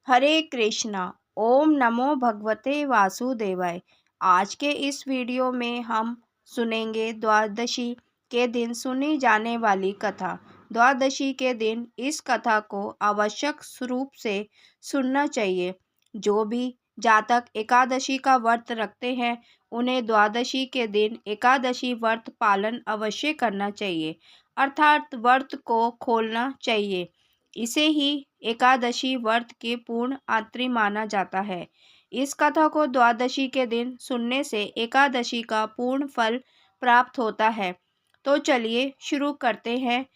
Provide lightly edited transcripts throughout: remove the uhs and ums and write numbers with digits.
हरे कृष्णा। ओम नमो भगवते वासुदेवाय। आज के इस वीडियो में हम सुनेंगे द्वादशी के दिन सुनी जाने वाली कथा। द्वादशी के दिन इस कथा को आवश्यक रूप से सुनना चाहिए। जो भी जातक एकादशी का व्रत रखते हैं उन्हें द्वादशी के दिन एकादशी व्रत पालन अवश्य करना चाहिए, अर्थात व्रत को खोलना चाहिए। इसे ही एकादशी व्रत के पूर्ण आत्री माना जाता है। इस कथा को द्वादशी के दिन सुनने से एकादशी का पूर्ण फल प्राप्त होता है। तो चलिए शुरू करते हैं।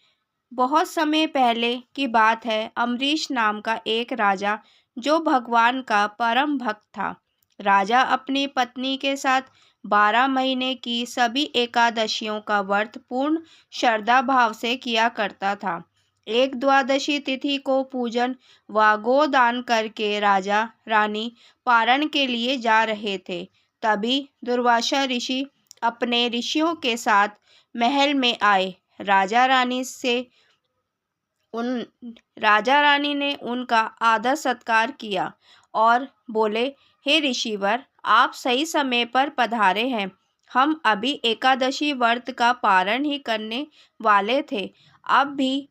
बहुत समय पहले की बात है। अम्बरीश नाम का एक राजा जो भगवान का परम भक्त था। राजा अपनी पत्नी के साथ 12 महीने की सभी एकादशियों का व्रत पूर्ण श्रद्धा भाव से किया करता था। एक द्वादशी तिथि को पूजन व गोदान करके राजा रानी पारण के लिए जा रहे थे। तभी दुर्वासा ऋषि अपने ऋषियों के साथ महल में आए। राजा रानी ने उनका आदर सत्कार किया और बोले, हे ऋषिवर, आप सही समय पर पधारे हैं। हम अभी एकादशी व्रत का पारण ही करने वाले थे, अब भी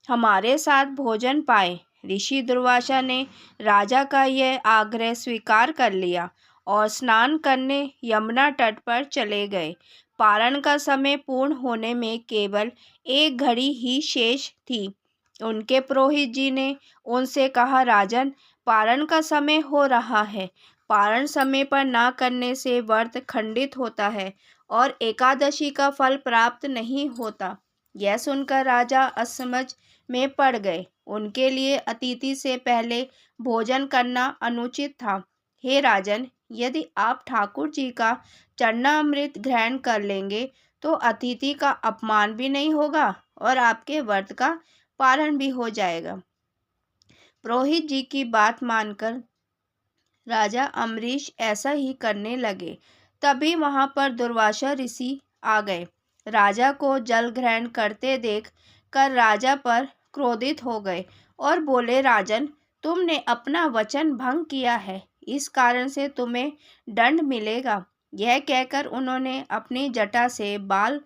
हमारे साथ भोजन पाए। ऋषि दुर्वासा ने राजा का यह आग्रह स्वीकार कर लिया और स्नान करने यमुना तट पर चले गए। पारण का समय पूर्ण होने में केवल 1 घड़ी ही शेष थी। उनके पुरोहित जी ने उनसे कहा, राजन, पारण का समय हो रहा है। पारण समय पर ना करने से व्रत खंडित होता है और एकादशी का फल प्राप्त नहीं होता। यह सुनकर राजा असमझ में पड़ गए। उनके लिए अतिथि से पहले भोजन करना अनुचित था। हे राजन, यदि आप ठाकुर जी का चरणामृत ग्रहण कर लेंगे तो अतिथि का अपमान भी नहीं होगा और आपके व्रत का पारण भी हो जाएगा। पुरोहित जी की बात मानकर राजा अम्बरीश ऐसा ही करने लगे। तभी वहां पर दुर्वासा ऋषि आ गए। राजा को जल ग्रहण करते देख कर राजा पर क्रोधित हो गए और बोले, राजन, तुमने अपना वचन भंग किया है, इस कारण से तुम्हें दंड मिलेगा। यह कहकर उन्होंने अपनी जटा से बाल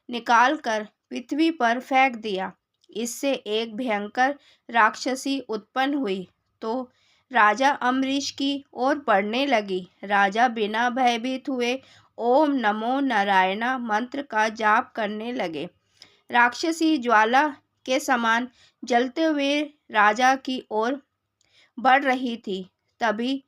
निकालकर पृथ्वी पर फेंक दिया। इससे एक भयंकर राक्षसी उत्पन्न हुई तो राजा अम्बरीश की ओर बढ़ने लगी। राजा बिना भयभीत हुए ओम नमो नारायणा मंत्र का जाप करने लगे। राक्षसी ज्वाला के समान जलते हुए राजा की ओर बढ़ रही थी। तभी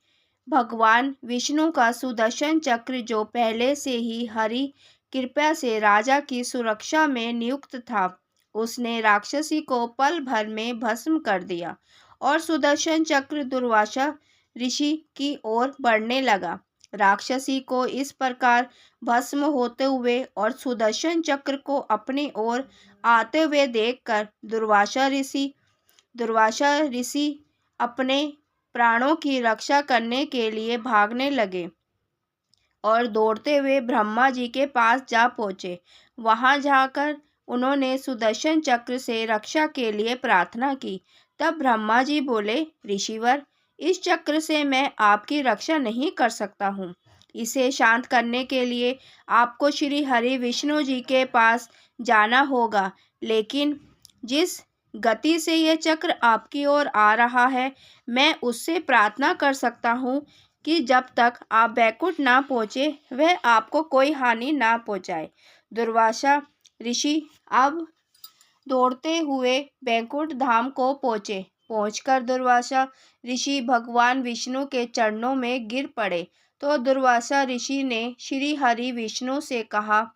भगवान विष्णु का सुदर्शन चक्र, जो पहले से ही हरि कृपा से राजा की सुरक्षा में नियुक्त था, उसने राक्षसी को पल भर में भस्म कर दिया और सुदर्शन चक्र दुर्वासा ऋषि की ओर बढ़ने लगा। राक्षसी को इस प्रकार भस्म होते हुए और सुदर्शन चक्र को अपनी ओर आते हुए देखकर दुर्वासा ऋषि अपने प्राणों की रक्षा करने के लिए भागने लगे और दौड़ते हुए ब्रह्मा जी के पास जा पहुँचे। वहां जाकर उन्होंने सुदर्शन चक्र से रक्षा के लिए प्रार्थना की। तब ब्रह्मा जी बोले, ऋषिवर, इस चक्र से मैं आपकी रक्षा नहीं कर सकता हूँ। इसे शांत करने के लिए आपको श्री हरि विष्णु जी के पास जाना होगा। लेकिन जिस गति से यह चक्र आपकी ओर आ रहा है, मैं उससे प्रार्थना कर सकता हूँ कि जब तक आप वैकुंठ ना पहुँचे वह आपको कोई हानि ना पहुँचाए। दुर्वासा ऋषि अब दौड़ते हुए वैकुंठ धाम को पहुँचे। पहुंचकर दुर्वासा ऋषि भगवान विष्णु के चरणों में गिर पड़े तो दुर्वासा ऋषि ने श्री हरि विष्णु से कहा,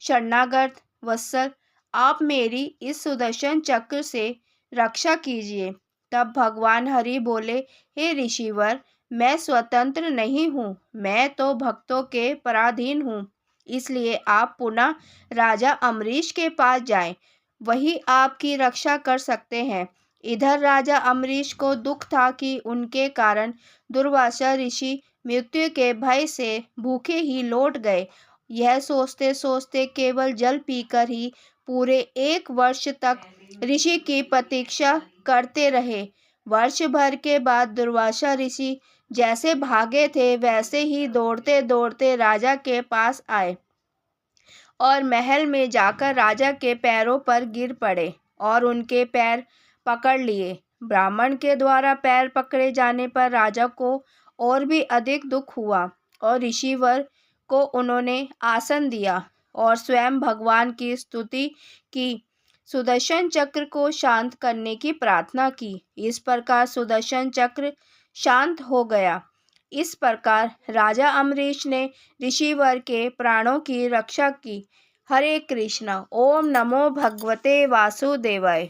शरणागत वत्सल, आप मेरी इस सुदर्शन चक्र से रक्षा कीजिए। तब भगवान हरि बोले, हे ऋषिवर, मैं स्वतंत्र नहीं हूँ, मैं तो भक्तों के पराधीन हूँ। इसलिए आप पुनः राजा अम्बरीश के पास जाएं, वही आपकी रक्षा कर सकते हैं। इधर राजा अम्बरीश को दुख था कि उनके कारण दुर्वासा ऋषि मृत्यु के भय से भूखे ही लौट गए। यह सोचते सोचते केवल जल पीकर ही पूरे 1 वर्ष तक ऋषि की प्रतीक्षा करते रहे। वर्ष भर के बाद दुर्वासा ऋषि जैसे भागे थे वैसे ही दौड़ते दौड़ते राजा के पास आए और महल में जाकर राजा के पैरों पर गिर पड़े और उनके पैर पकड़ लिए। ब्राह्मण के द्वारा पैर पकड़े जाने पर राजा को और भी अधिक दुख हुआ और ऋषिवर को उन्होंने आसन दिया और स्वयं भगवान की स्तुति की, सुदर्शन चक्र को शांत करने की प्रार्थना की। इस प्रकार सुदर्शन चक्र शांत हो गया। इस प्रकार राजा अम्बरीश ने ऋषिवर के प्राणों की रक्षा की। हरे कृष्णा। ओम नमो भगवते वासुदेवाय।